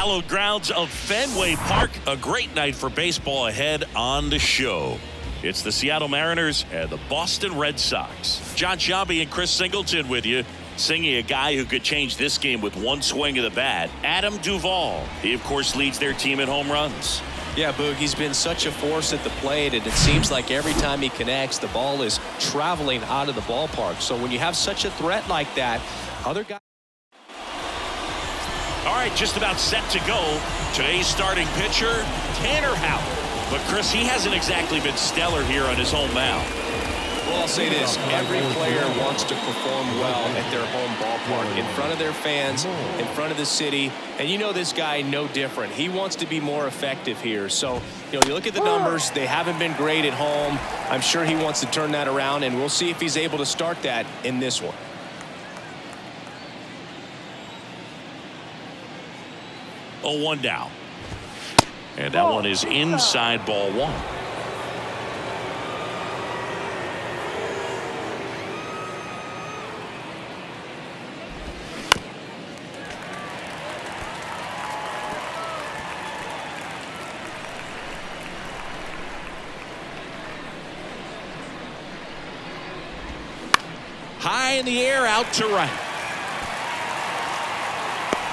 hallowed grounds of Fenway Park. A great night for baseball ahead on the show. It's the Seattle Mariners and the Boston Red Sox. John Shelby and Chris Singleton with you. Singing a guy who could change this game with one swing of the bat, Adam Duvall. He, of course, leads their team in home runs. Yeah, Boog, he's been such a force at the plate, and it seems like every time he connects, the ball is traveling out of the ballpark. So when you have such a threat like that, other guys... All right, just about set to go. Today's starting pitcher, Tanner Houck. But, Chris, he hasn't exactly been stellar here on his home mound. Well, I'll say this. Every player wants to perform well at their home ballpark, in front of their fans, in front of the city. And you know this guy no different. He wants to be more effective here. So, you look at the numbers. They haven't been great at home. I'm sure he wants to turn that around, and we'll see if he's able to start that in this one. Oh, 1 down. And that one is inside ball one. High in the air, out to right.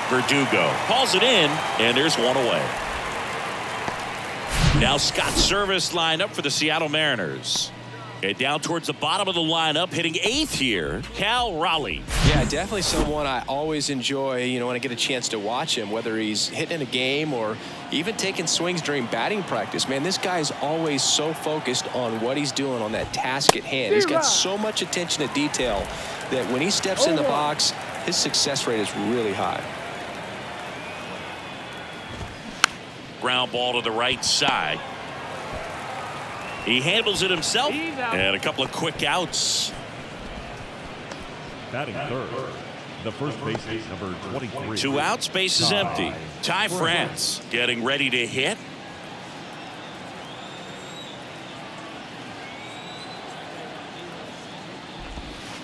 Verdugo hauls it in, and there's one away. Now Scott Service lined up for the Seattle Mariners. And down towards the bottom of the lineup, hitting eighth here, Cal Raleigh. Yeah, definitely someone I always enjoy, when I get a chance to watch him, whether he's hitting in a game or even taking swings during batting practice. Man, this guy is always so focused on what he's doing on that task at hand. He's got so much attention to detail that when he steps in the box, his success rate is really high. Ground ball to the right side. He handles it himself, and a couple of quick outs. Batting third, the first baseman, number 23. 2 outs, base is empty. Ty France getting ready to hit.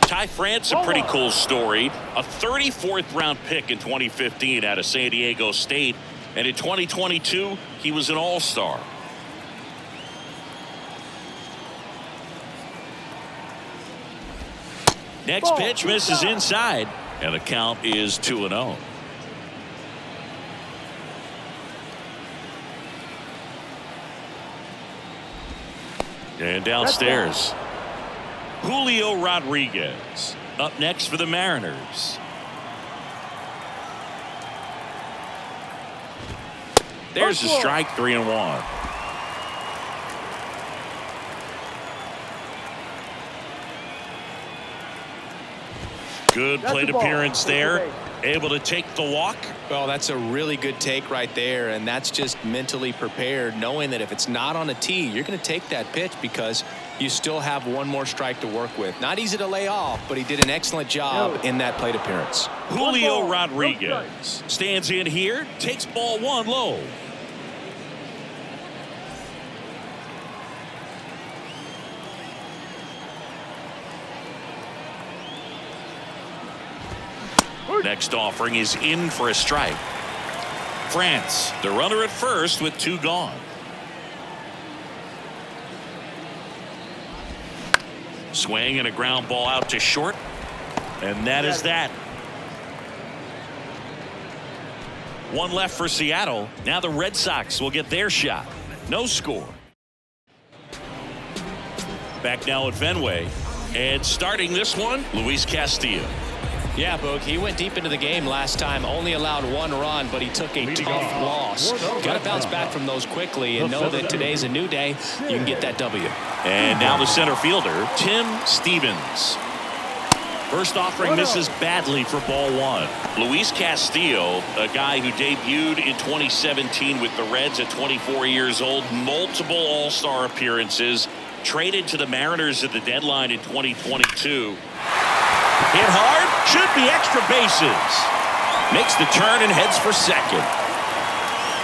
Ty France, a pretty cool story. A 34th round pick in 2015 out of San Diego State. And in 2022, he was an all-star. Next pitch misses inside, and the count is 2-0. And downstairs, Julio Rodriguez up next for the Mariners. There's a strike, 3-1. Good plate appearance there. Able to take the walk. Well, that's a really good take right there, and that's just mentally prepared, knowing that if it's not on a tee, you're going to take that pitch because you still have one more strike to work with. Not easy to lay off, but he did an excellent job in that plate appearance. Julio Rodriguez stands in here, takes ball one low. Next offering is in for a strike. France, the runner at first with 2 gone. Swing and a ground ball out to short. And that is that. 1 left for Seattle. Now the Red Sox will get their shot. No score. Back now at Fenway. And starting this one, Luis Castillo. Yeah, Boog, he went deep into the game last time, only allowed 1 run, but he took a tough loss. Got to bounce back from those quickly and know that today's a new day. You can get that W. And now the center fielder, Tim Stevens. First offering misses badly for ball 1. Luis Castillo, a guy who debuted in 2017 with the Reds at 24 years old, multiple all-star appearances, traded to the Mariners at the deadline in 2022. Hit hard, should be extra bases. Makes the turn and heads for second.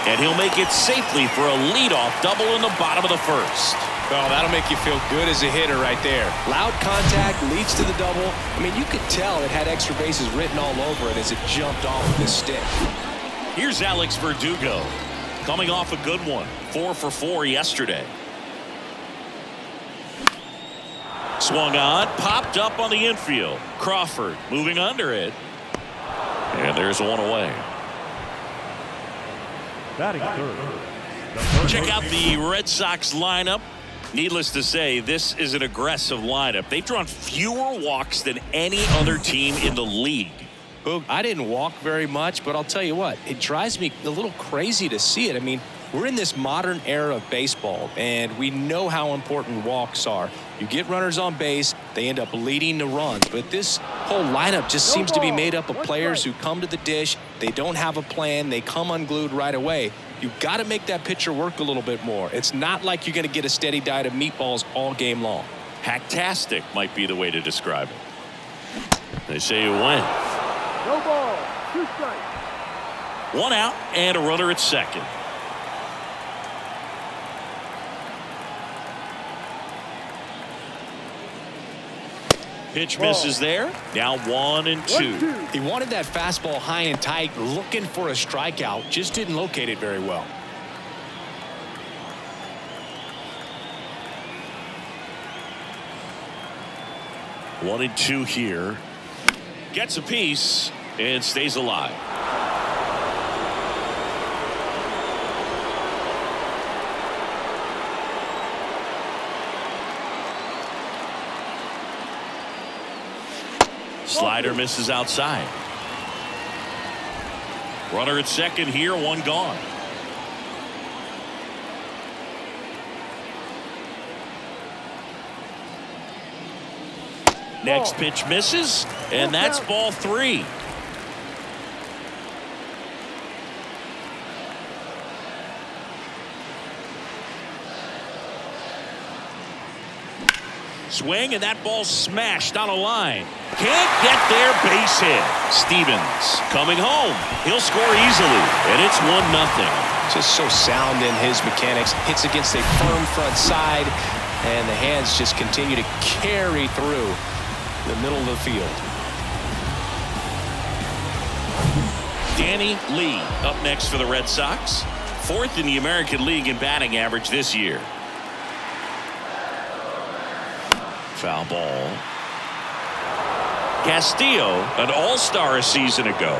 And he'll make it safely for a leadoff double in the bottom of the first. Well, that'll make you feel good as a hitter right there. Loud contact leads to the double. I mean, you could tell it had extra bases written all over it as it jumped off of his stick. Here's Alex Verdugo, coming off a good one. 4 for 4 yesterday. Swung on, popped up on the infield. Crawford moving under it. And there's one away. Batting third. Check out the Red Sox lineup. Needless to say, this is an aggressive lineup. They've drawn fewer walks than any other team in the league. Boog, I didn't walk very much, but I'll tell you what, it drives me a little crazy to see it. I mean, we're in this modern era of baseball, and we know how important walks are. You get runners on base, they end up leading the runs. But this whole lineup just seems to be made up of players who come to the dish. They don't have a plan. They come unglued right away. You've got to make that pitcher work a little bit more. It's not like you're going to get a steady diet of meatballs all game long. Hacktastic might be the way to describe it. They say you win. No ball, 2 strikes. 1 out and a runner at second. Pitch misses there. Now 1-2. He wanted that fastball high and tight, looking for a strikeout. Just didn't locate it very well. One and two here. Gets a piece and stays alive. Slider misses outside. Runner at second here, 1 gone. Next pitch misses, and that's ball 3. Swing, and that ball smashed on a line. Can't get there, base hit. Stevens coming home. He'll score easily, and it's 1-0. Just so sound in his mechanics. Hits against a firm front side, and the hands just continue to carry through the middle of the field. Danny Lee up next for the Red Sox. 4th in the American League in batting average this year. Foul ball. Castillo, an all-star a season ago.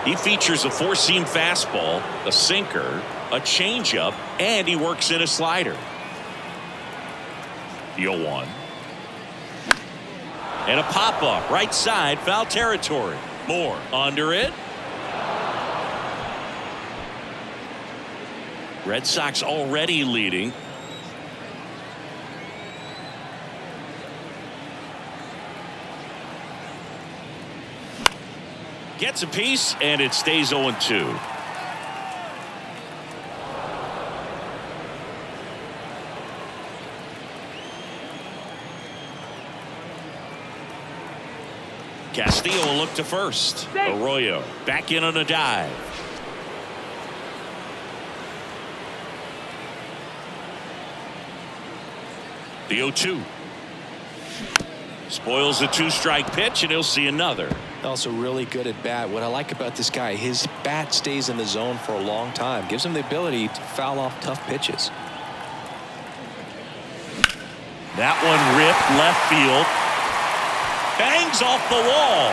He features a 4-seam fastball, a sinker, a changeup, and he works in a slider. 0-1. And a pop-up right side, foul territory. Moore under it. Red Sox already leading. Gets a piece, and it stays 0-2. Castillo will look to first. Arroyo back in on a dive. The 0-2. Spoils the 2-strike pitch, and he'll see another. Also really good at bat. What I like about this guy, his bat stays in the zone for a long time. Gives him the ability to foul off tough pitches. That one ripped left field. Bangs off the wall.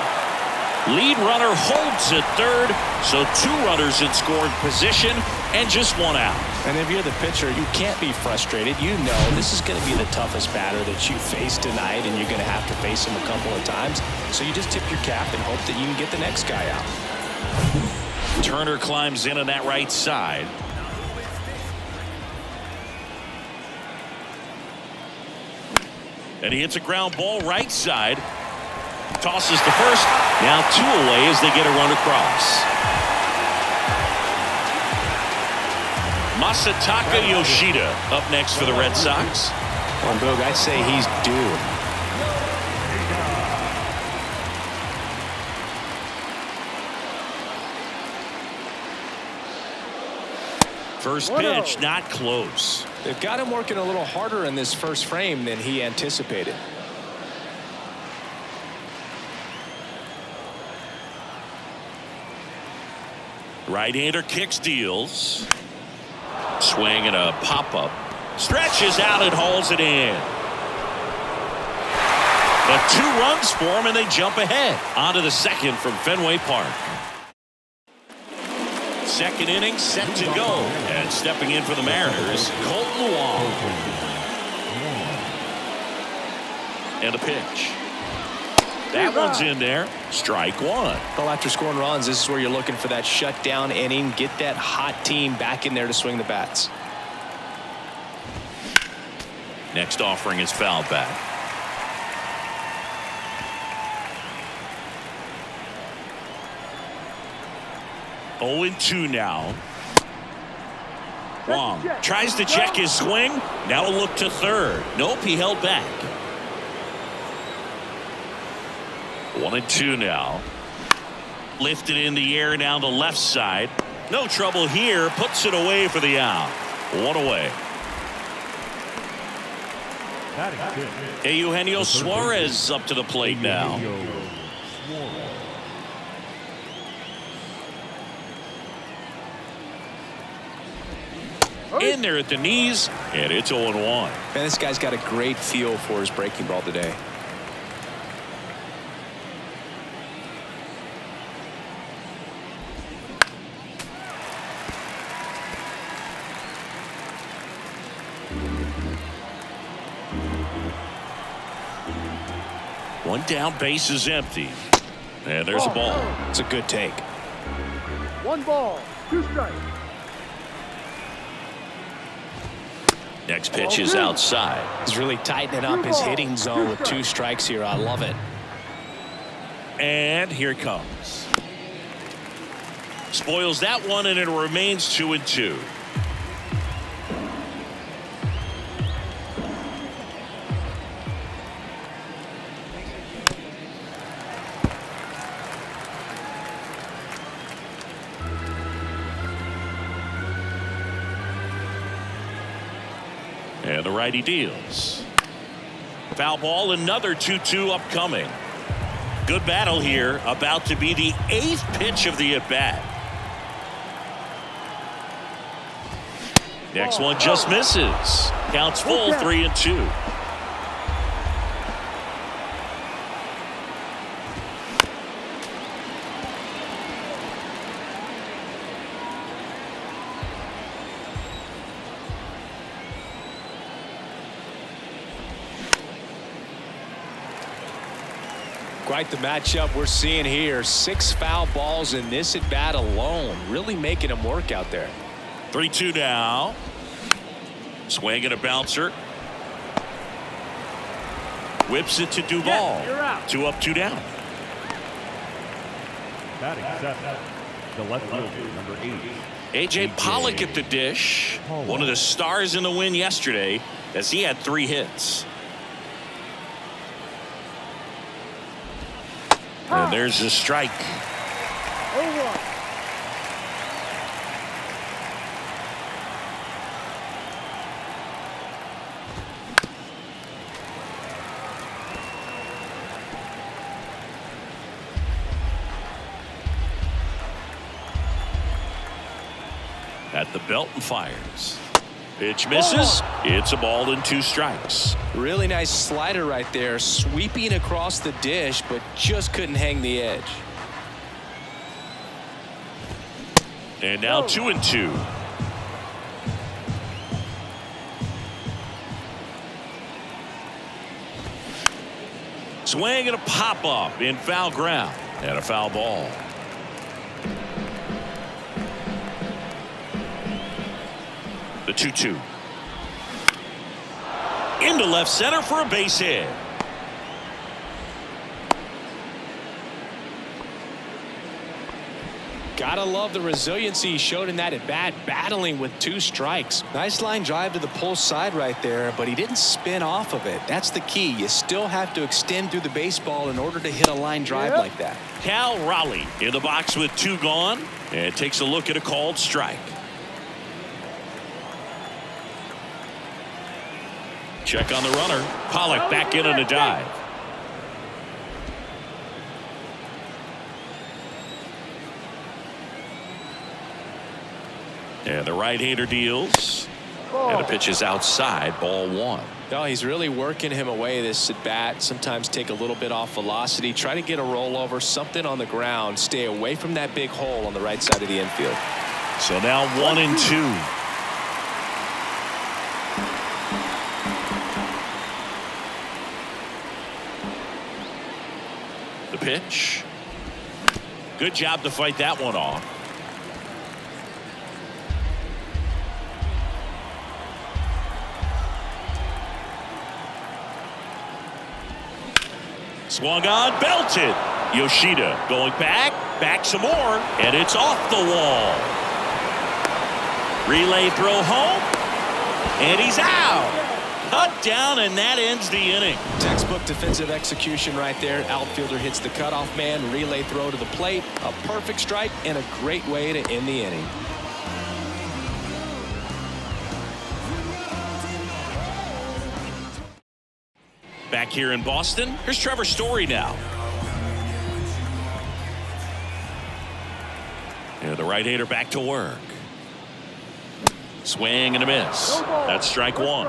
Lead runner holds at third. So 2 runners in scoring position and just 1 out. And if you're the pitcher, you can't be frustrated. You know this is going to be the toughest batter that you face tonight, and you're going to have to face him a couple of times. So you just tip your cap and hope that you can get the next guy out. Turner climbs in on that right side. And he hits a ground ball right side. Tosses to first. Now 2 away as they get a run across. Masataka Yoshida up next for the Red Sox. Well, Boog, I'd say he's due. First pitch, not close. They've got him working a little harder in this first frame than he anticipated. Right-hander kicks, deals. Swing and a pop-up. Stretches out and hauls it in. But 2 runs for him, and they jump ahead. On to the second from Fenway Park. Second inning set to go. And stepping in for the Mariners, Colton Wong. And a pitch. That one's in there. Strike 1. Well, after scoring runs, this is where you're looking for that shutdown inning. Get that hot team back in there to swing the bats. Next offering is fouled back. Oh, 0-2 now. Wong tries to check his swing. Now a look to third. Nope, he held back. 1-2 now. Lifted in the air down the left side. No trouble here. Puts it away for the out. 1 away. Eugenio Suarez up to the plate now. In there at the knees, and it's 0-1. Man, this guy's got a great feel for his breaking ball today. One down, base is empty. And there's a ball. It's a good take. 1 ball, 2 strikes. Next pitch is outside. He's really tightening up his hitting zone with 2 strikes here. I love it. And here it comes. Spoils that one, and it remains 2-2. And the righty deals. Foul ball, another 2-2 upcoming. Good battle here, about to be the 8th pitch of the at-bat. Next one just misses. Counts full, 3-2. Quite the matchup we're seeing here. 6 foul balls in this at bat alone. Really making him work out there. 3-2 now. Swing and a bouncer. Whips it to Duvall. 2 up, 2 down. Batting 7, the left fielder, number 8. A.J. Pollock at the dish. One of the stars in the win yesterday, as he had 3 hits. And there's a strike. 0-1. At the belt and fires. Pitch misses. It's a ball and 2 strikes. Really nice slider right there, sweeping across the dish, but just couldn't hang the edge. And now 2-2. Swing and a pop up in foul ground, and a foul ball. The 2-2. Into left center for a base hit. Gotta love the resiliency he showed in that at bat, battling with 2 strikes. Nice line drive to the pull side right there, but he didn't spin off of it. That's the key. You still have to extend through the baseball in order to hit a line drive like that. Cal Raleigh in the box with 2 gone, and takes a look at a called strike. Check on the runner. Pollock back in on a dive. And the right-hander deals. And the pitch is outside, ball 1. No, he's really working him away this at bat. Sometimes take a little bit off velocity. Try to get a rollover, something on the ground. Stay away from that big hole on the right side of the infield. So now 1-2. The pitch. Good job to fight that one off. Swung on, belted. Yoshida going back some more, and it's off the wall. Relay throw home, and he's out. Cut down, and that ends the inning. Textbook defensive execution right there. Outfielder hits the cutoff man. Relay throw to the plate. A perfect strike and a great way to end the inning. Back here in Boston, here's Trevor Story now. And the right-hander back to work. Swing and a miss. That's strike 1.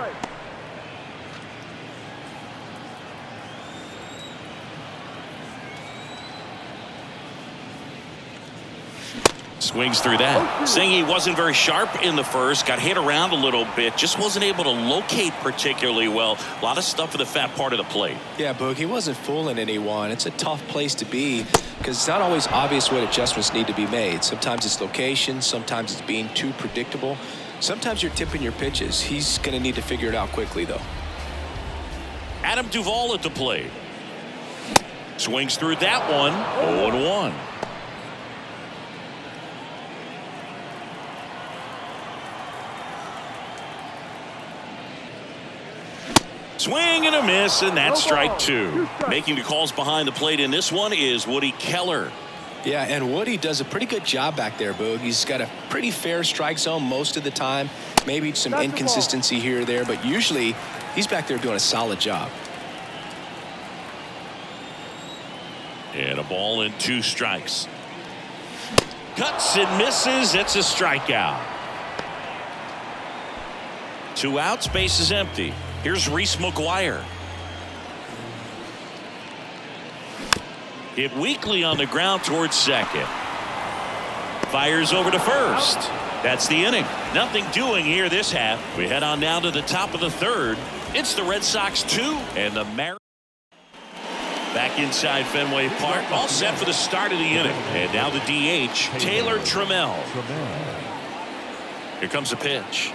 Swings through that. Saying he wasn't very sharp in the first, got hit around a little bit, just wasn't able to locate particularly well. A lot of stuff for the fat part of the plate. Yeah, Boog, he wasn't fooling anyone. It's a tough place to be because it's not always obvious what adjustments need to be made. Sometimes it's location, sometimes it's being too predictable. Sometimes you're tipping your pitches. He's going to need to figure it out quickly, though. Adam Duvall at the plate. Swings through that one. 0-1. Swing and a miss, and that's strike 2. Making the calls behind the plate in this one is Woody Keller. Yeah, and Woody does a pretty good job back there, Boog. He's got a pretty fair strike zone most of the time. Maybe some inconsistency here or there, but usually he's back there doing a solid job. And a ball and 2 strikes. Cuts and misses. It's a strikeout. 2 outs, base is empty. Here's Reese McGuire. Hit weakly on the ground towards second. Fires over to first. That's the inning. Nothing doing here this half. We head on now to the top of the 3rd. It's the Red Sox 2 and the Mariners. Back inside Fenway Park, all set for the start of the inning. And now the DH, Taylor Trammell. Here comes the pitch.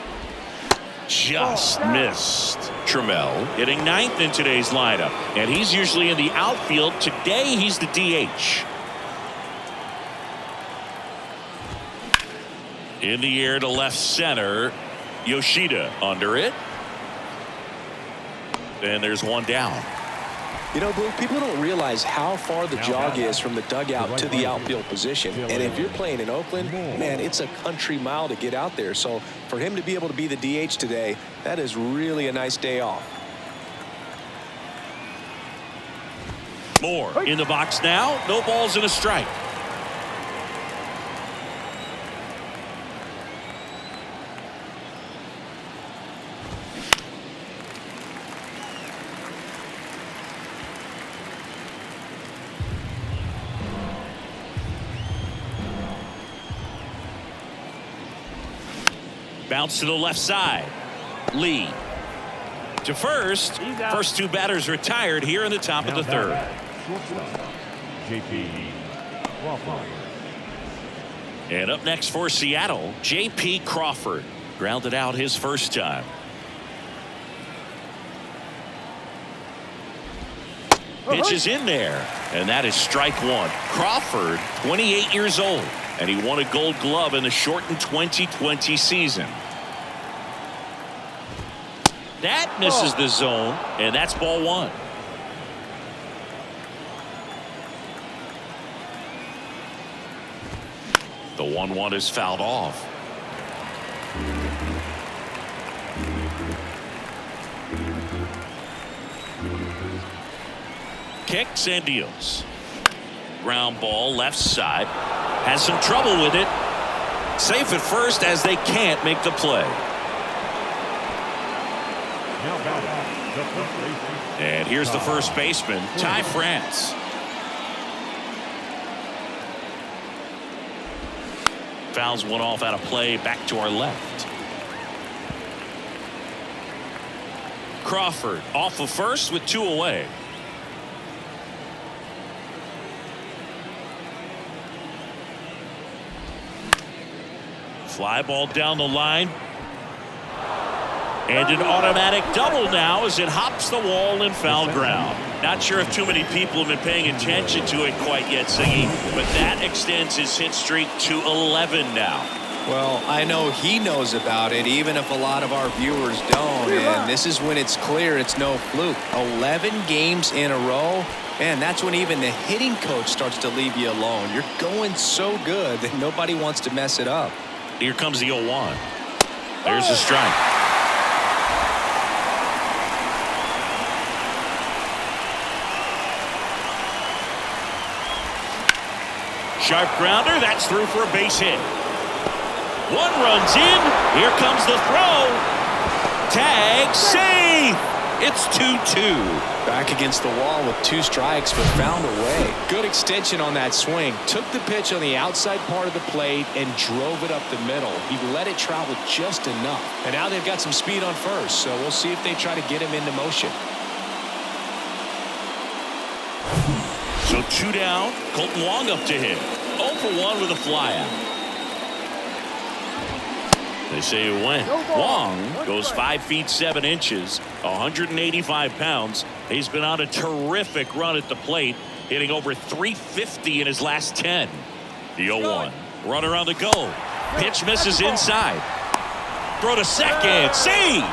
Just missed. Trammell hitting 9th in today's lineup, and he's usually in the outfield. Today he's the DH. In the air to left center. Yoshida under it. And there's one down. You know, Blue, people don't realize how far the jog is from the dugout to the outfield position. And if you're playing in Oakland, man, it's a country mile to get out there. So for him to be able to be the DH today, that is really a nice day off. Moore in the box now. No balls and a strike. Bounce to the left side. Lee to first. First 2 batters retired here in the top of the 3rd. J.P. Crawford. And up next for Seattle, J.P. Crawford. Grounded out his first time. Pitch is in there, and that is strike 1. Crawford, 28 years old, and he won a Gold Glove in the shortened 2020 season. That misses the zone, and that's ball 1. The 1-1 is fouled off. Kicks and deals. Ground ball left side. Has some trouble with it. Safe at first as they can't make the play. Now batting, the first baseman. And here's the first baseman, Ty France. Fouls one off out of play, back to our left. Crawford off of first with 2 away. Fly ball down the line. And an automatic double now as it hops the wall in foul ground. Not sure if too many people have been paying attention to it quite yet, Siggy, but that extends his hit streak to 11 now. Well, I know he knows about it, even if a lot of our viewers don't. And this is when it's clear it's no fluke. 11 games in a row. Man, that's when even the hitting coach starts to leave you alone. You're going so good that nobody wants to mess it up. Here comes the 0-1. There's the strike. Sharp grounder, that's through for a base hit. 1 runs in. Here comes the throw. Tag, save. It's 2-2. Back against the wall with 2 strikes, but found a way. Good extension on that swing. Took the pitch on the outside part of the plate and drove it up the middle. He let it travel just enough. And now they've got some speed on first, so we'll see if they try to get him into motion. So 2 down. Colton Wong up to hit. 0 for 1 with a flyout. They say it went. Wong goes 5 feet 7 inches, 185 pounds. He's been on a terrific run at the plate, hitting over 350 in his last 10. The 0-1. Runner on the go. Pitch misses inside. Throw to second. Save.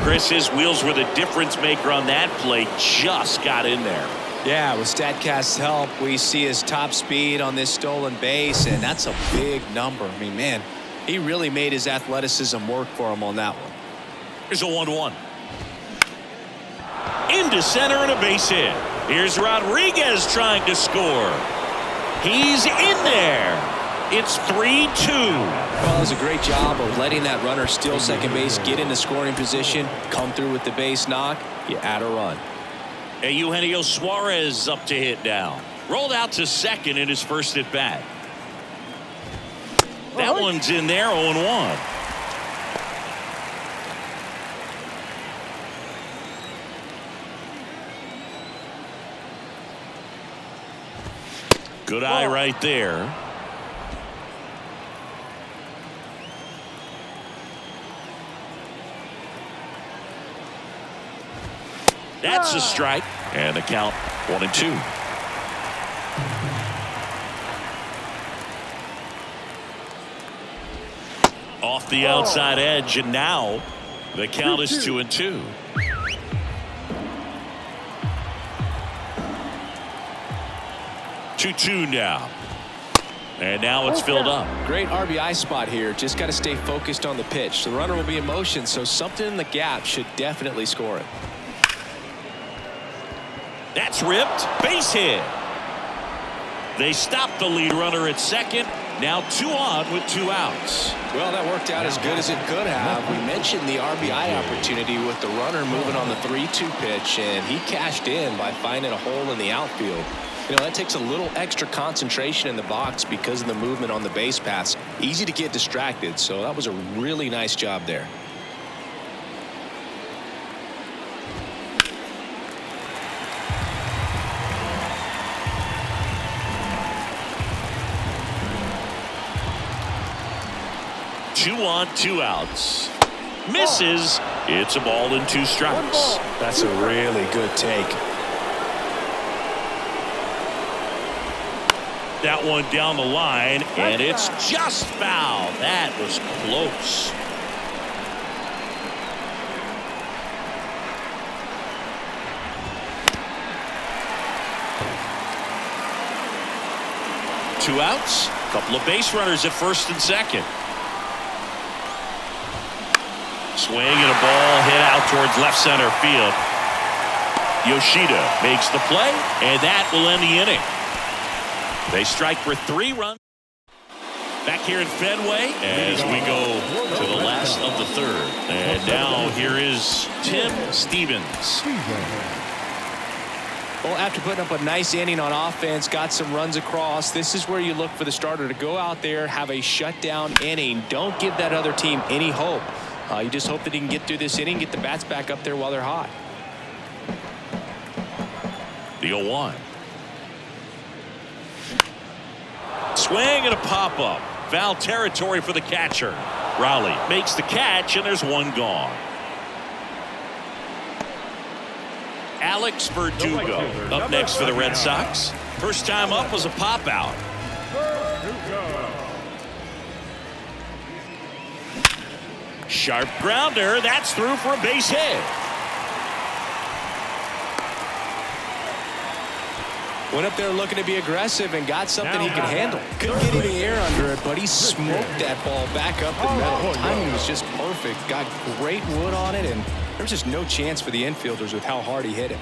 Chris, his wheels were the difference maker on that play. Just got in there. Yeah, with StatCast's help, we see his top speed on this stolen base, and that's a big number. I mean, man, he really made his athleticism work for him on that one. Here's a 1-1. Into center and a base hit. Here's Rodriguez trying to score. He's in there. It's 3-2. Well, it was a great job of letting that runner steal second base, get into scoring position, come through with the base knock. You add a run. And Eugenio Suarez up to hit now. Rolled out to second in his first at bat. That one's in there, 0-1. Good eye right there. That's a strike. And the count 1-2. Off the outside edge, and now the count is 2-2. Two now. And now it's filled up. Great RBI spot here. Just got to stay focused on the pitch. The runner will be in motion, so something in the gap should definitely score it. That's ripped. Base hit. They stop the lead runner at second. Now 2 on with 2 outs. Well, that worked out as good as it could have. We mentioned the RBI opportunity with the runner moving on the 3-2 pitch, and he cashed in by finding a hole in the outfield. You know, that takes a little extra concentration in the box because of the movement on the base paths. Easy to get distracted, so that was a really nice job there. Two on, 2 outs. Misses. It's a ball and 2 strikes. That's a really good take. That one down the line, and it's just foul. That was close. Two outs. Couple of base runners at first and second. Swing and a ball hit out towards left center field. Yoshida makes the play, and that will end the inning. They strike for 3 runs. Back here in Fenway as we go to the last of the 3rd. And now here is Tim Stevens. Well, after putting up a nice inning on offense, got some runs across, this is where you look for the starter to go out there, have a shutdown inning. Don't give that other team any hope. You just hope that he can get through this inning, get the bats back up there while they're hot. The 0-1. Swing and a pop-up. Foul territory for the catcher. Rowley makes the catch, and there's 1 gone. Alex Verdugo up next for the Red Sox. First time up was a pop-out. Sharp grounder. That's through for a base hit. Went up there looking to be aggressive and got something he could handle. Couldn't get any air under it, but he smoked that ball back up the middle. Timing was just perfect. Got great wood on it, and there was just no chance for the infielders with how hard he hit it.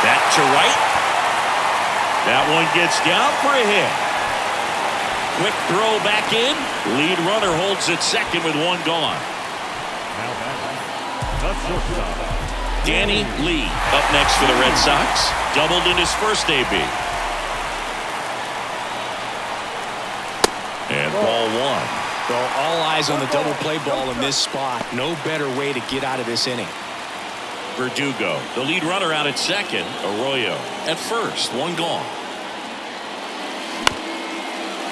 That to right. That one gets down for a hit. Quick throw back in. Lead runner holds at second with 1 gone. Now back, the shortstop. Danny Lee up next for the Red Sox. Doubled in his first AB. And ball 1. Well, all eyes on the double play ball in this spot. No better way to get out of this inning. Verdugo, the lead runner out at second. Arroyo at first. 1 gone.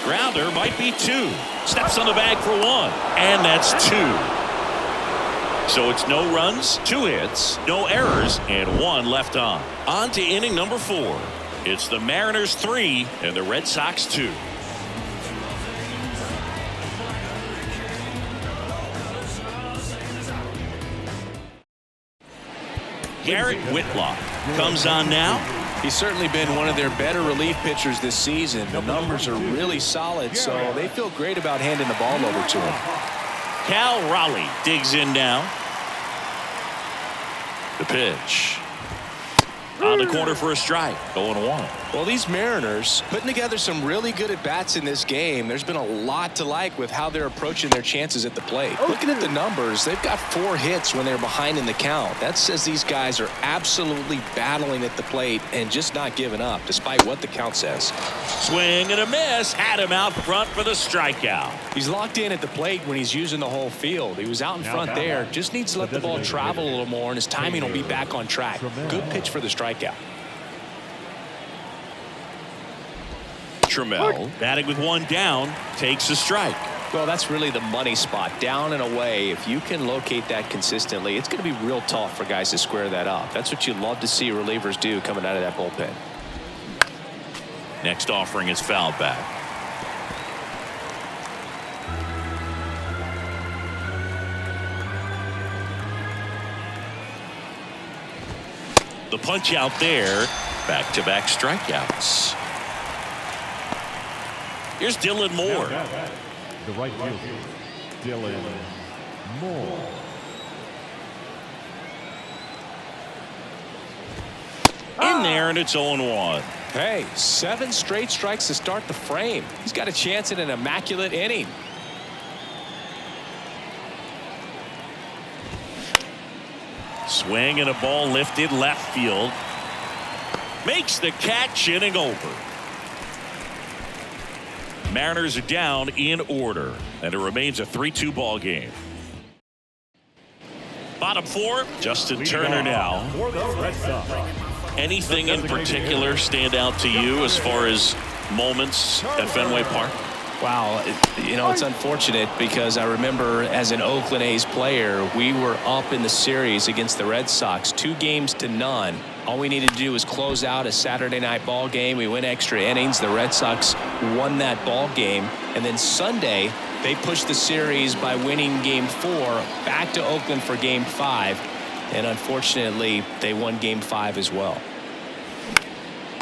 Grounder might be 2. Steps on the bag for 1. And that's 2. So it's no runs, 2 hits, no errors, and 1 left on. On to inning number 4. It's the Mariners 3 and the Red Sox 2. Garrett Whitlock comes on now. He's certainly been one of their better relief pitchers this season. The numbers are really solid, so they feel great about handing the ball over to him. Cal Raleigh digs in now. The pitch. On the corner for a strike. 0-1. Well, these Mariners putting together some really good at-bats in this game. There's been a lot to like with how they're approaching their chances at the plate. Looking at the numbers, they've got 4 hits when they're behind in the count. That says these guys are absolutely battling at the plate and just not giving up, despite what the count says. Swing and a miss. Had him out front for the strikeout. He's locked in at the plate when he's using the whole field. He was out in front there. Just needs to let the ball travel a little more, and his timing will be back on track. Good pitch for the strikeout. Trammell batting with 1 down, takes a strike. Well, that's really the money spot, down and away. If you can locate that consistently, it's going to be real tough for guys to square that up. That's what you love to see relievers do coming out of that bullpen. Next offering is fouled back. The punch out there. Back-to-back strikeouts. Here's Dylan Moore. The right fielder, Dylan Moore. In there, and it's 0-1. Hey, 7 straight strikes to start the frame. He's got a chance at an immaculate inning. Swing and a ball lifted left field. Makes the catch, inning over. Mariners are down in order, and it remains a 3-2 ball game. Bottom 4, Justin Turner now. For the Red Sox. Anything in particular stand out to you as far as moments at Fenway Park? Wow, it's unfortunate because I remember as an Oakland A's player, we were up in the series against the Red Sox, 2-0. All we needed to do was close out a Saturday night ball game. We went extra innings. The Red Sox won that ball game. And then Sunday, they pushed the series by winning Game 4 back to Oakland for Game 5. And unfortunately, they won Game 5 as well.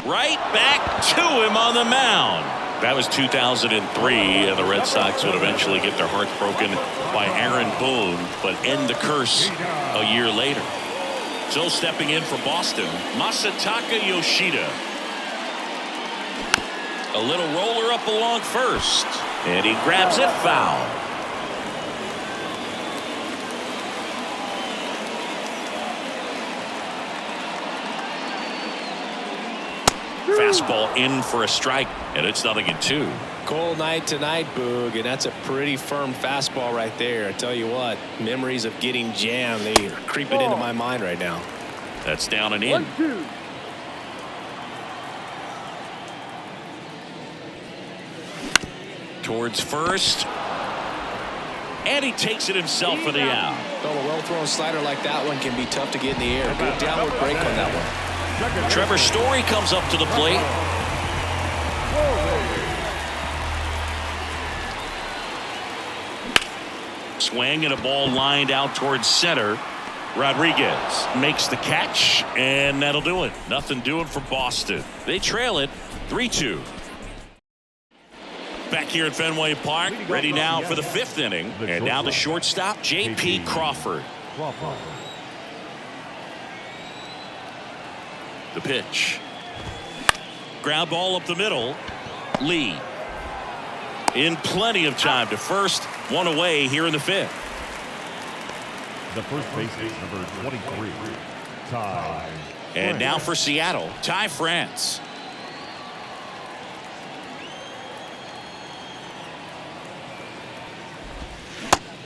Right back to him on the mound. That was 2003, and the Red Sox would eventually get their hearts broken by Aaron Boone, but end the curse a year later. So stepping in for Boston, Masataka Yoshida. A little roller up along first. And he grabs it, foul. Fastball in for a strike, and it's 0-2. Cold night tonight, Boog, and that's a pretty firm fastball right there. I tell you what, memories of getting jammed, they are creeping into my mind right now. That's down and in. 1-2. Towards first. And he takes it himself for the out. Well, a well-thrown slider like that one can be tough to get in the air. Good downward break on that one. Trevor Story comes up to the plate. Swing and a ball lined out towards center. Rodriguez makes the catch, and that'll do it. Nothing doing for Boston. They trail it 3-2. Back here at Fenway Park, ready now for the 5th inning. And now the shortstop, J.P. Crawford. The pitch. Ground ball up the middle. Lee. In plenty of time to first. One away here in the 5th. The first baseman, number 23, Ty. And now for Seattle, Ty France.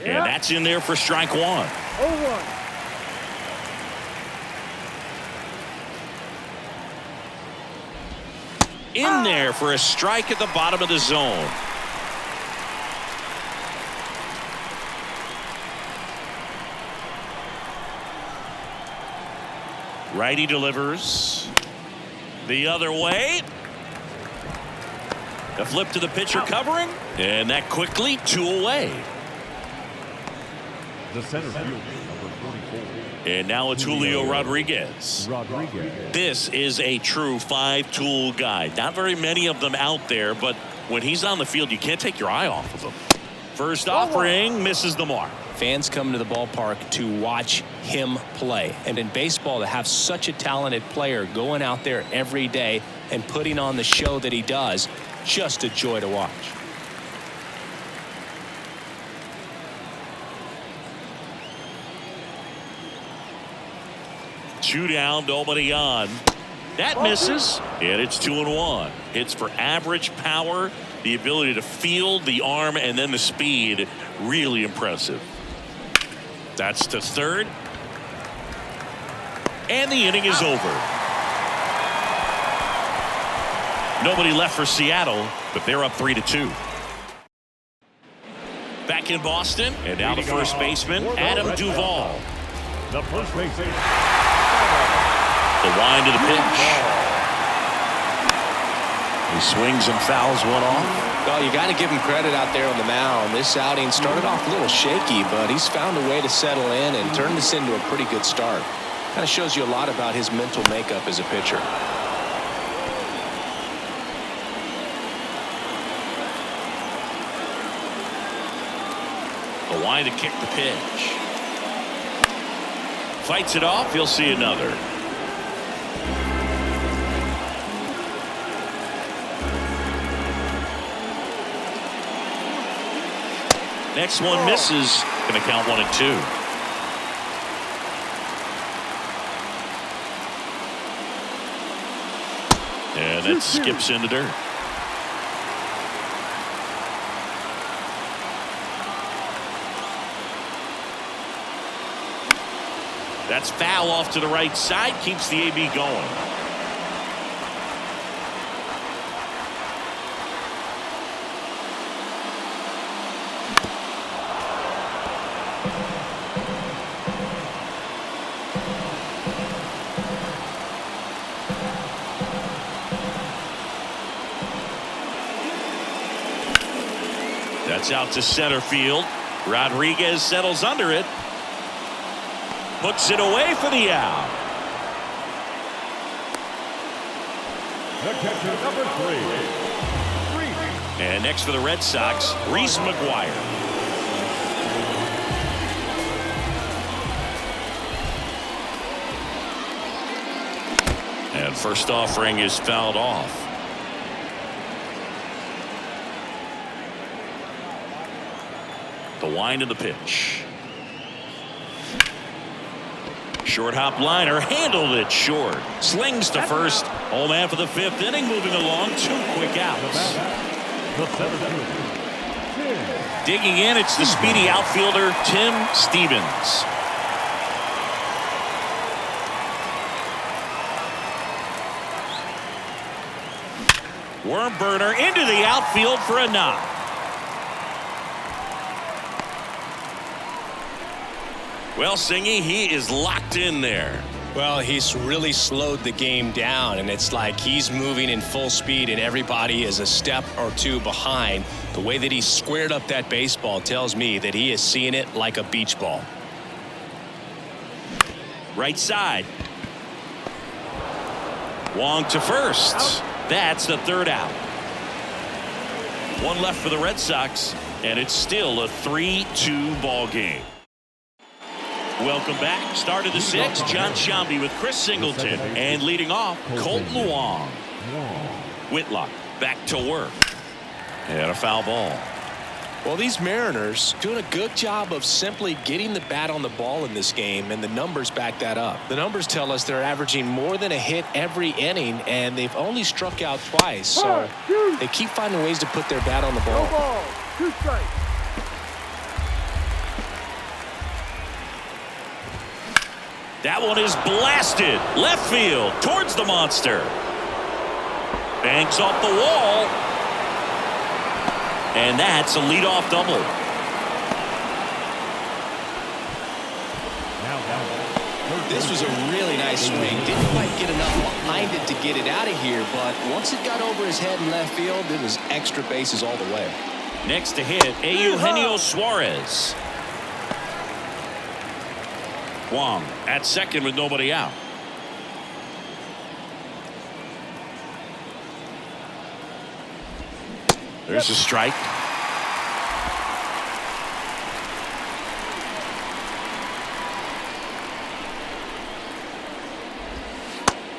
And that's in there for strike 1. 0-1. In there for a strike at the bottom of the zone. Righty delivers. The other way. A flip to the pitcher covering. And that quickly 2 away. The center fielder, number 44. And now it's Julio Rodriguez. This is a true 5-tool guy. Not very many of them out there, but when he's on the field, you can't take your eye off of him. First offering misses the mark. Fans come to the ballpark to watch him play. And in baseball, to have such a talented player going out there every day and putting on the show that he does, just a joy to watch. Two down, nobody on. That misses, and it's 2-1. Hits for average power, the ability to field, the arm, and then the speed. Really impressive. That's to third. And the inning is over. Nobody left for Seattle, but they're up 3-2. Back in Boston, and now the first baseman, Adam Duvall. The first baseman. The wind to the pitch. He swings and fouls one off. Well, you got to give him credit out there on the mound. This outing started off a little shaky, but he's found a way to settle in and turn this into a pretty good start. Kind of shows you a lot about his mental makeup as a pitcher. The wind to kick the pitch. Fights it off. He'll see another. Next one misses. Going to count 1-2. And that skips into dirt. That's foul off to the right side. Keeps the AB going. That's out to center field. Rodriguez settles under it. Hooks it away for the out. The catcher, number 3. And next for the Red Sox, Reese McGuire. And first offering is fouled off. The wind of the pitch. Short hop liner, handled it short. Slings to first. Home man for the 5th inning, moving along. 2 quick outs. Digging in, it's the speedy outfielder, Tim Stevens. Worm burner into the outfield for a knock. Well, Singy, he is locked in there. Well, he's really slowed the game down, and it's like he's moving in full speed, and everybody is a step or two behind. The way that he squared up that baseball tells me that he is seeing it like a beach ball. Right side. Wong to first. That's the 3rd out. 1 left for the Red Sox, and it's still a 3-2 ball game. Welcome back. Start of the 6th. John Shambi with Chris Singleton. And leading off, Colton Wong. Whitlock back to work. And a foul ball. Well, these Mariners doing a good job of simply getting the bat on the ball in this game, and the numbers back that up. The numbers tell us they're averaging more than a hit every inning, and they've only struck out twice. So they keep finding ways to put their bat on the ball. No ball. 2 strikes. That one is blasted. Left field towards the monster. Banks off the wall. And that's a leadoff double. This was a really nice swing. Didn't quite get enough behind it to get it out of here, but once it got over his head in left field, it was extra bases all the way. Next to hit, Eugenio Suarez. Wong at second with nobody out. There's a strike.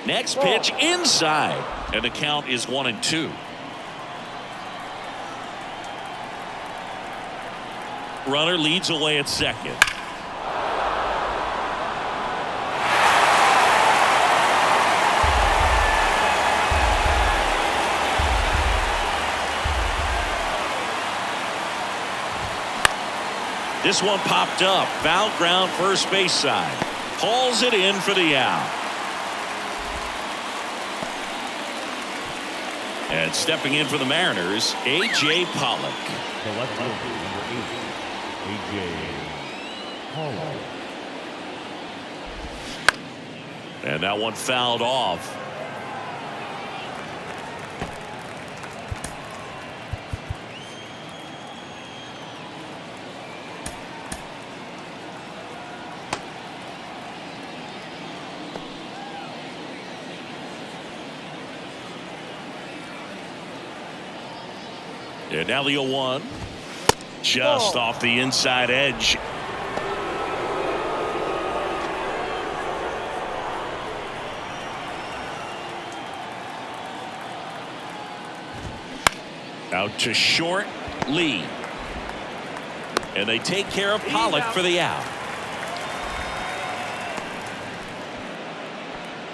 Next pitch inside, and the count is 1-2. Runner leads away at second. This one popped up. Foul ground first base side. Hauls it in for the out. And stepping in for the Mariners, A.J. Pollock. The left fielder, number 8, A.J. Pollock. And that one fouled off. And now the 0-1. Just off the inside edge. Out to short, Lee. And they take care of Pollock for the out.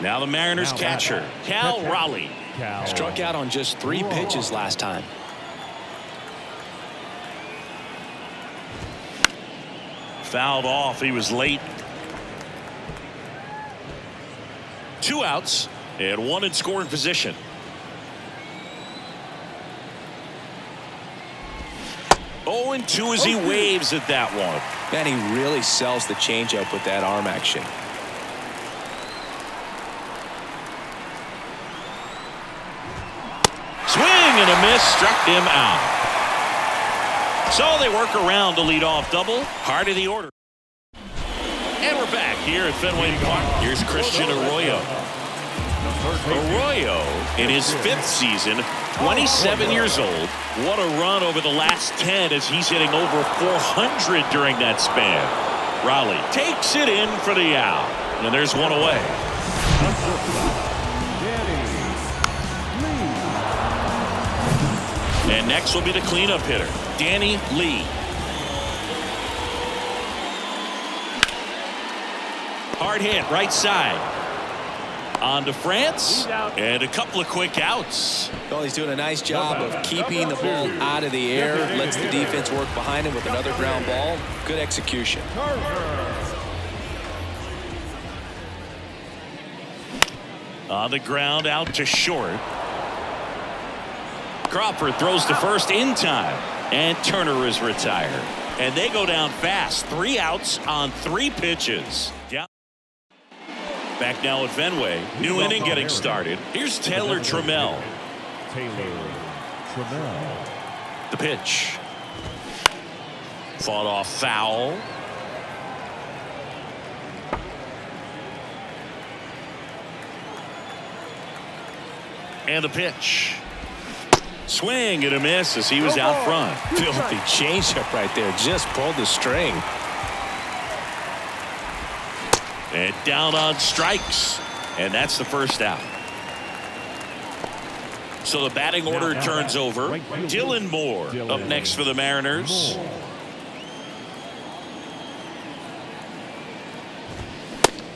Now the Mariners catcher, Cal Raleigh. Struck out on just 3 pitches last time. Fouled off. He was late. 2 outs and 1 in scoring position. Oh, and 2 as he waves at that one. Man, he really sells the changeup with that arm action. Swing and a miss, struck him out. So they work around the leadoff double. Heart of the order. And we're back here at Fenway Park. Here's Christian Arroyo. Arroyo, in his 5th season, 27 years old. What a run over the last 10 as he's hitting over 400 during that span. Raleigh takes it in for the out. And there's one away. And next will be the cleanup hitter, Danny Lee. Hard hit, right side. On to France, and a couple of quick outs. Well, he's doing a nice job of keeping the ball out of the air. Lets the defense work behind him with another ground ball. Good execution. On the ground, out to short. Crawford throws to first in time, and Turner is retired. And they go down fast. 3 outs on 3 pitches. Back now at Fenway. New inning getting started. Here's Taylor Trammell. The pitch. Fought off foul. And the pitch. Swing and a miss as he was out front. Filthy changeup right there. Just pulled the string. And down on strikes. And that's the first out. So the batting order turns over. Dylan Moore up next for the Mariners.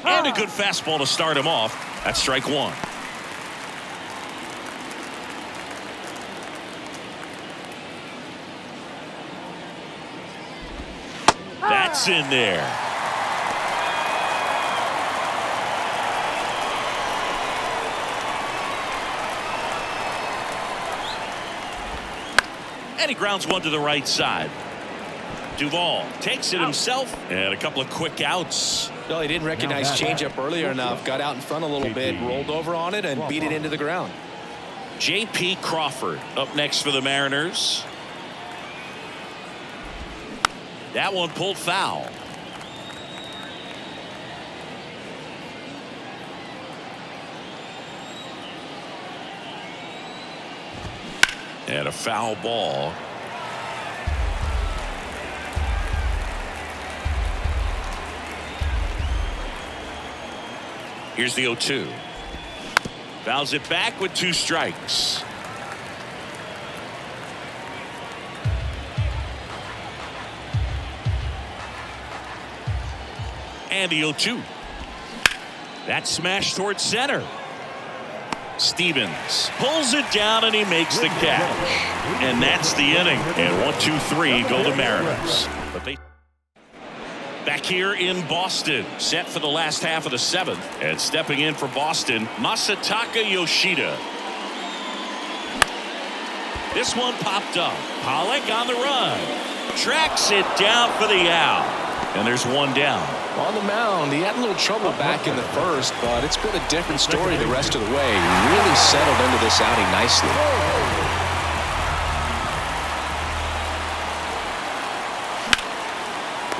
And a good fastball to start him off. That's strike 1. That's in there. And he grounds one to the right side. Duvall takes it himself, and a couple of quick outs. Well, he didn't recognize changeup earlier enough. Got out in front a little bit, rolled over on it, and beat it into the ground. J.P. Crawford up next for the Mariners. That one pulled foul. And a foul ball. Here's the 0-2. Fouls it back with 2 strikes. And the 0-2. That smash towards center. Stevens pulls it down and he makes the catch. And that's the inning. And 1, 2, 3 go to Mariners. But they back here in Boston, set for the last half of the 7th. And stepping in for Boston, Masataka Yoshida. This one popped up. Pollock on the run. Tracks it down for the out. And there's 1 down. On the mound, he had a little trouble back in the first, but it's been a different story the rest of the way. He really settled into this outing nicely.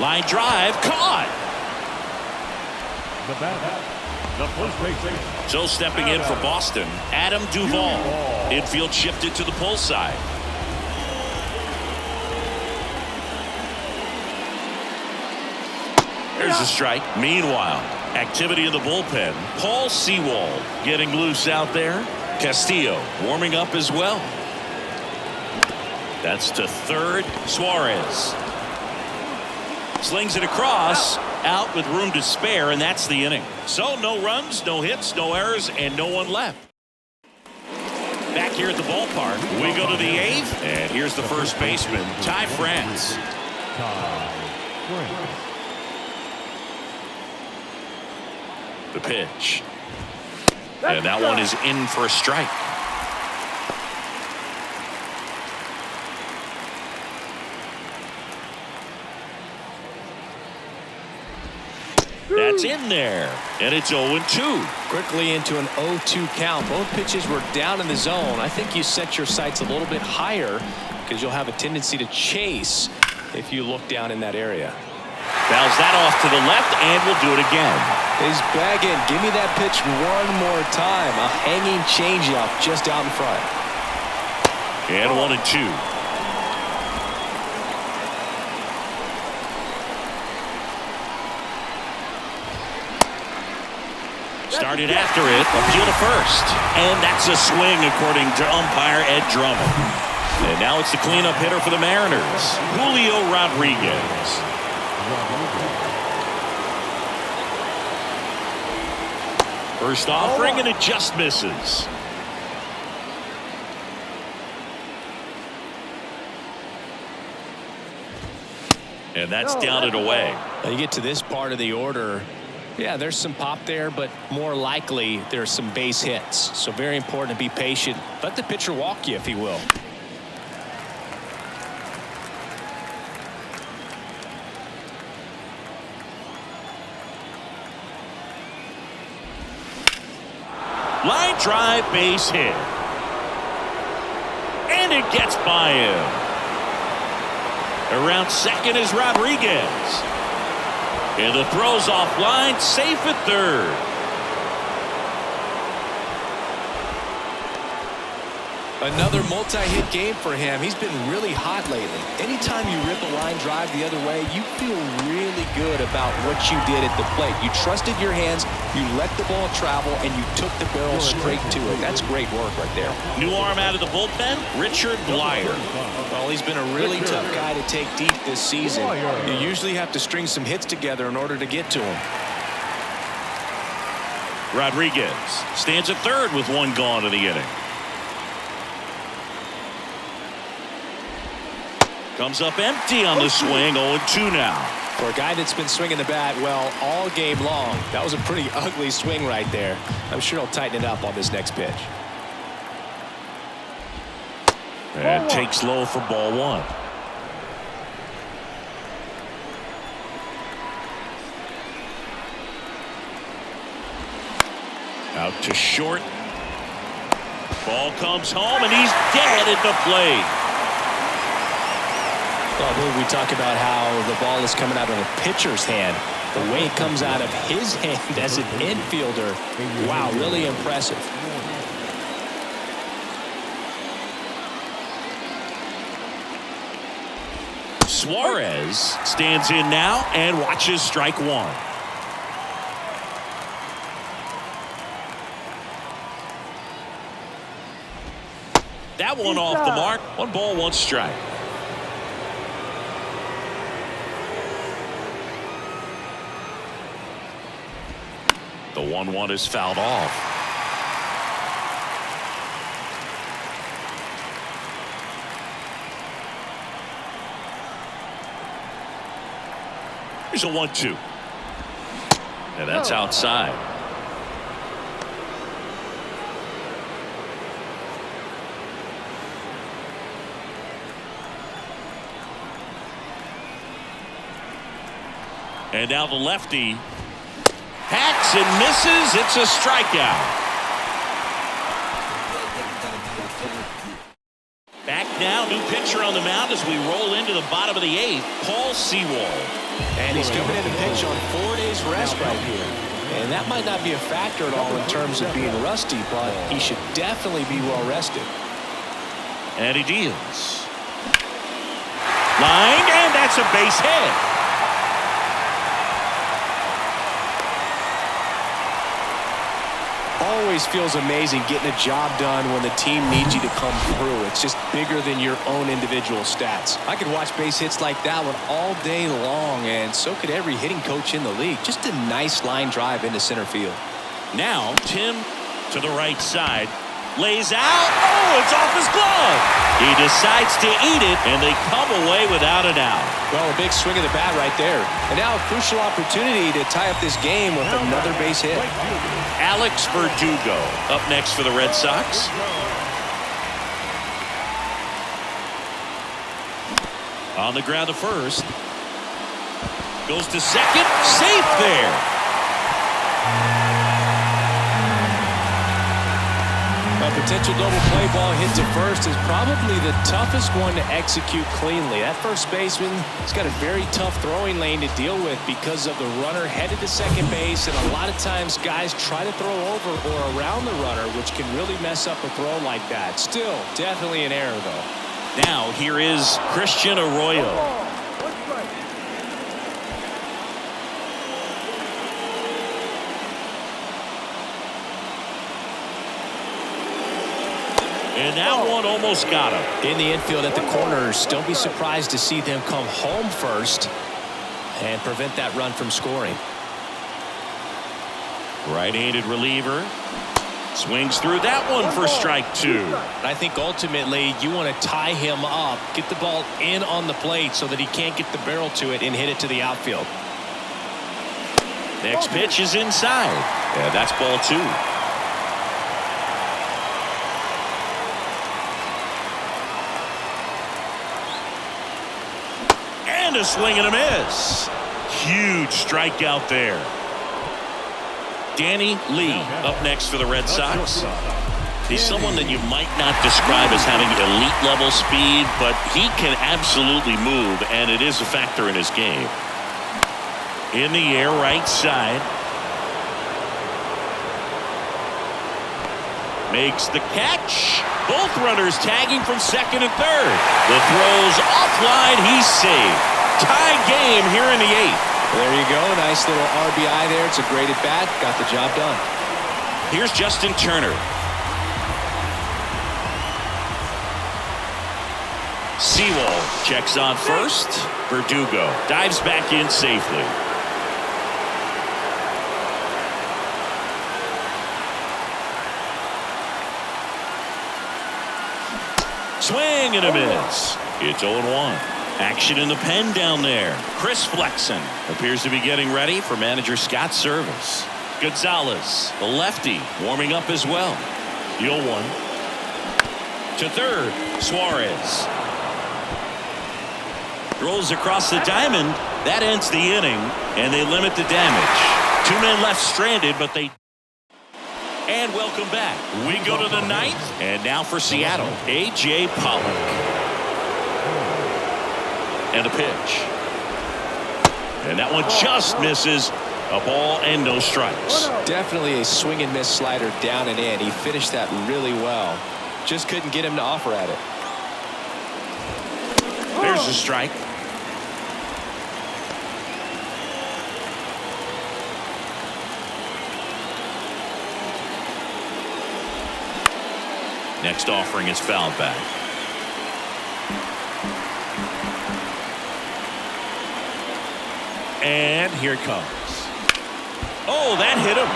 Line drive, caught. So stepping in for Boston, Adam Duvall. Infield shifted to the pull side. There's a strike. Meanwhile, activity in the bullpen. Paul Sewald getting loose out there. Castillo warming up as well. That's to third. Suarez slings it across, out with room to spare, and that's the inning. So no runs, no hits, no errors, and no one left. Back here at the ballpark, we go to the 8th, and here's the first baseman, Ty France. The pitch. And that one is in for a strike. That's in there. And it's 0-2. Quickly into an 0-2 count. Both pitches were down in the zone. I think you set your sights a little bit higher because you'll have a tendency to chase if you look down in that area. Fouls that off to the left, and we'll do it again. He's begging. Give me that pitch one more time. A hanging changeup just out in front. And 1-2. Started after it, appeal to first. And that's a swing according to umpire Ed Drummond. And now it's the cleanup hitter for the Mariners, Julio Rodriguez. First offering, and it just misses. And that's down and away. You get to this part of the order. Yeah, there's some pop there, but more likely there's some base hits. So very important to be patient. Let the pitcher walk you, if he will. Line drive, base hit. And it gets by him. Around second is Rodriguez. And the throw's offline, safe at third. Another multi-hit game for him. He's been really hot lately. Anytime you rip a line drive the other way, you feel really good about what you did at the plate. You trusted your hands, you let the ball travel, and you took the barrel straight to it. That's great work right there. New arm out of the bullpen, Richard Blyer. Well, he's been a really tough guy to take deep this season. You usually have to string some hits together in order to get to him. Rodriguez stands at third with one gone in the inning. Comes up empty on the swing, 0-2 now. For a guy that's been swinging the bat well all game long, that was a pretty ugly swing right there. I'm sure he'll tighten it up on this next pitch. And takes low for ball one. Out to short. Ball comes home, and he's dead at the plate. Well, I believe we talk about how the ball is coming out of a pitcher's hand. The way it comes out of his hand as an infielder, wow, really impressive. Suarez stands in now and watches strike one. That one off the mark. 1 ball, 1 strike. The 1-1 is fouled off. Here's a 1-2. And that's outside. And now the lefty hacks and misses. It's a strikeout. Back now, new pitcher on the mound as we roll into the bottom of the 8th, Paul Sewald. And he's coming in to pitch on 4 days rest right here. And that might not be a factor at all in terms of being rusty, but he should definitely be well rested. And he deals. Line, and that's a base hit. Always feels amazing getting a job done when the team needs you to come through. It's just bigger than your own individual stats. I could watch base hits like that one all day long, and so could every hitting coach in the league. Just a nice line drive into center field. Now Tim to the right side, lays out. Oh, it's off his glove. He decides to eat it, and they come away without an out. Well, a big swing of the bat right there. And now a crucial opportunity to tie up this game with another base hit. Alex Verdugo up next for the Red Sox. On the ground to first. Goes to second. Safe there. A potential double play ball hit to first is probably the toughest one to execute cleanly. That first baseman has got a very tough throwing lane to deal with because of the runner headed to second base, and a lot of times guys try to throw over or around the runner, which can really mess up a throw like that. Still, definitely an error, though. Now here is Christian Arroyo. And that one almost got him. In the infield at the corners, don't be surprised to see them come home first and prevent that run from scoring. Right-handed reliever. Swings through that one for strike 2. I think ultimately you want to tie him up, get the ball in on the plate so that he can't get the barrel to it and hit it to the outfield. Next pitch is inside. Yeah, that's ball 2. And a swing and a miss. Huge strikeout there. Danny Lee up next for the Red Sox. He's someone that you might not describe as having elite level speed, but he can absolutely move, and it is a factor in his game. In the air, right side. Makes the catch. Both runners tagging from second and third. The throw's offline. He's safe. Tie game here in the 8th. There you go. Nice little RBI there. It's a great at bat. Got the job done. Here's Justin Turner. Sewell checks on first. Verdugo dives back in safely. Swing and a miss. It's 0-1. Action in the pen down there. Chris Flexen appears to be getting ready for manager Scott's service. Gonzalez, the lefty, warming up as well. 0-1. To third, Suarez. Throws across the diamond. That ends the inning, and they limit the damage. 2 men left stranded, but they... And welcome back. We go to the 9th, and now for Seattle, A.J. Pollock. And a pitch. And that one just misses. A ball and no strikes. Definitely a swing and miss slider down and in. He finished that really well. Just couldn't get him to offer at it. There's a strike. Next offering is fouled back. And here it comes. Oh, that hit him.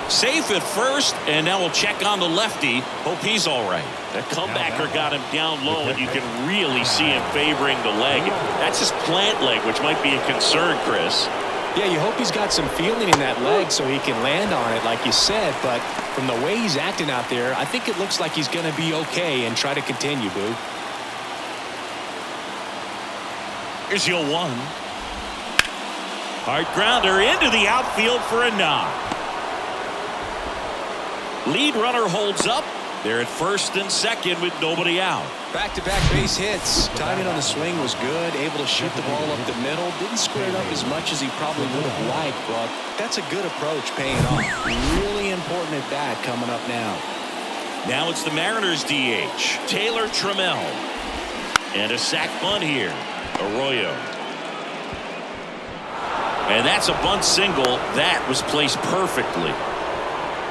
Safe at first, and now we'll check on the lefty. Hope he's all right. The comebacker got him down low, and you can really see him favoring the leg. That's his plant leg, which might be a concern, Chris. Yeah, you hope he's got some feeling in that leg so he can land on it, like you said. But from the way he's acting out there, I think it looks like he's going to be okay and try to continue, Boo. Here's 0-1. Hard grounder into the outfield for a knock. Lead runner holds up. They're at first and second with nobody out. Back-to-back base hits. Timing on the swing was good. Able to shoot the ball up the middle. Didn't square it up as much as he probably would have liked, but that's a good approach paying off. Really important at bat coming up now. Now it's the Mariners DH, Taylor Trammell. And a sac bunt here. Arroyo. And that's a bunt single. That was placed perfectly.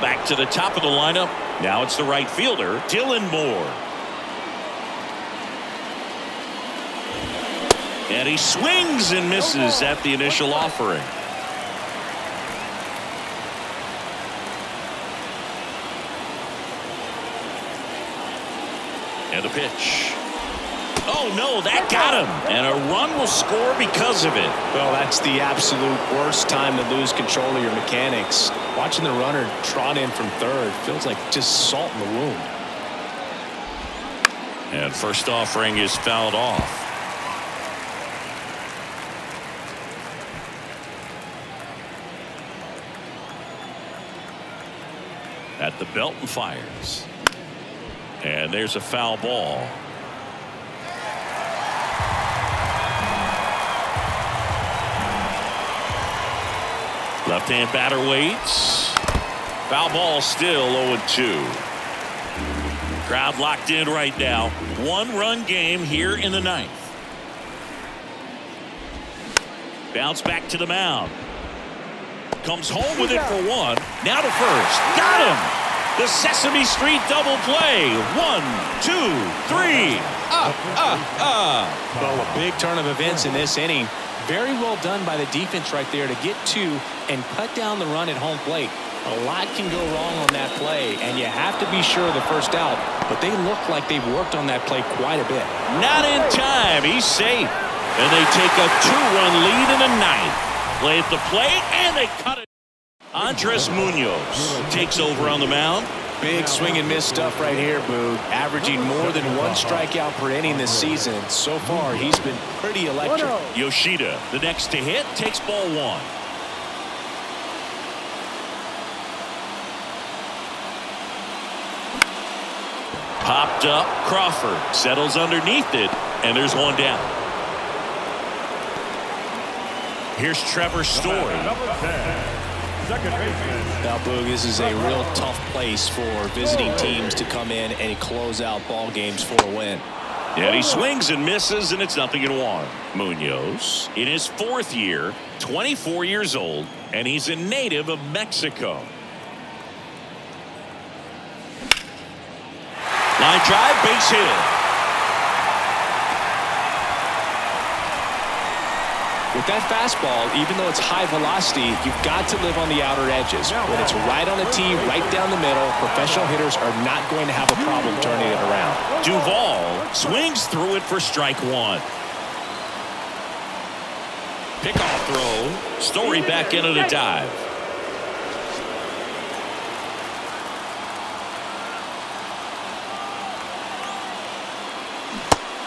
Back to the top of the lineup. Now it's the right fielder, Dylan Moore. And he swings and misses at the initial offering. And a pitch. Oh, no, that got him. And a run will score because of it. Well, that's the absolute worst time to lose control of your mechanics. Watching the runner trot in from third feels like just salt in the wound. And first offering is fouled off. At the belt and fires. And there's a foul ball. Left-hand batter waits. Foul ball still 0-2. Crowd locked in right now. 1-run game here in the 9th. Bounce back to the mound. Comes home with it for 1. Now to first. Got him. The Sesame Street double play. 1, 2, 3. Well, a big turn of events in this inning. Very well done by the defense right there to get two and cut down the run at home plate. A lot can go wrong on that play, and you have to be sure of the first out, but they look like they've worked on that play quite a bit. Not in time. He's safe. And they take a 2-run lead in the ninth. Play at the plate, and they cut it. Andres Munoz takes over on the mound. Big swing and miss stuff right here, Boog. Averaging more than 1 strikeout per inning this season. So far, he's been pretty electric. Yoshida, the next to hit, takes ball 1. Popped up, Crawford settles underneath it, and there's 1 down. Here's Trevor Story. Now, Boog, this is a real tough place for visiting teams to come in and close out ball games for a win. Yeah, he swings and misses, and it's 0-1. Munoz, in his 4th year, 24 years old, and he's a native of Mexico. Line drive, base hit. With that fastball, even though it's high velocity, you've got to live on the outer edges. When it's right on the tee, right down the middle, professional hitters are not going to have a problem turning it around. Duvall swings through it for strike 1. Pickoff throw. Story back into the dive.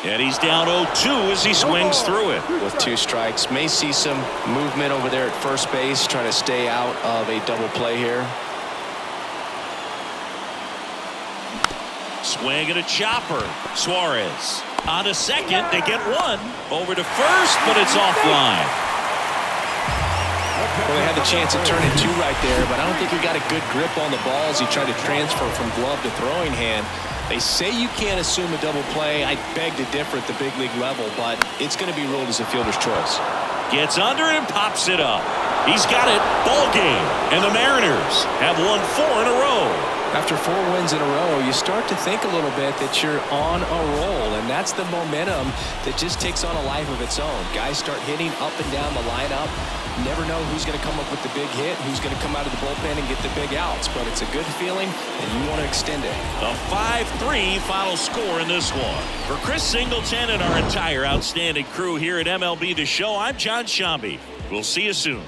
And he's down 0-2 as he swings through it. With 2 strikes, may see some movement over there at first base, trying to stay out of a double play here. Swing and a chopper. Suarez on to second. They get 1 over to first, but it's offline. Well, they had the chance to turn it 2 right there, but I don't think he got a good grip on the ball as he tried to transfer from glove to throwing hand. They say you can't assume a double play. I beg to differ at the big league level, but it's going to be ruled as a fielder's choice. Gets under it and pops it up. He's got it. Ball game. And the Mariners have won 4 in a row. After 4 wins in a row, you start to think a little bit that you're on a roll, and that's the momentum that just takes on a life of its own. Guys start hitting up and down the lineup. Never know who's going to come up with the big hit, who's going to come out of the bullpen and get the big outs, but it's a good feeling, and you want to extend it. A 5-3 final score in this one. For Chris Singleton and our entire outstanding crew here at MLB The Show, I'm John Shambi. We'll see you soon.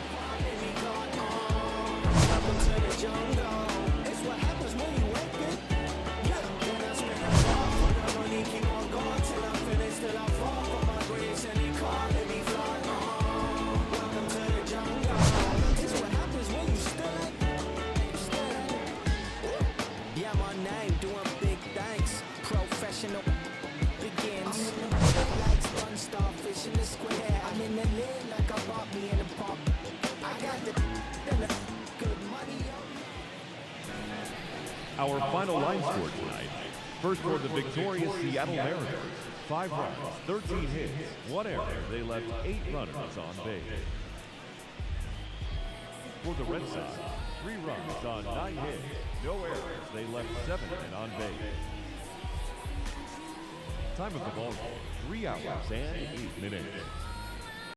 Our final line score tonight. First for the victorious Seattle Mariners. 5 runs, 13 hits, 1 error. They left 8 runners on base. For the Red Sox, 3 runs on 9 hits, no errors. They left 7 men on base. Time of the ball game, 3 hours and 8 minutes.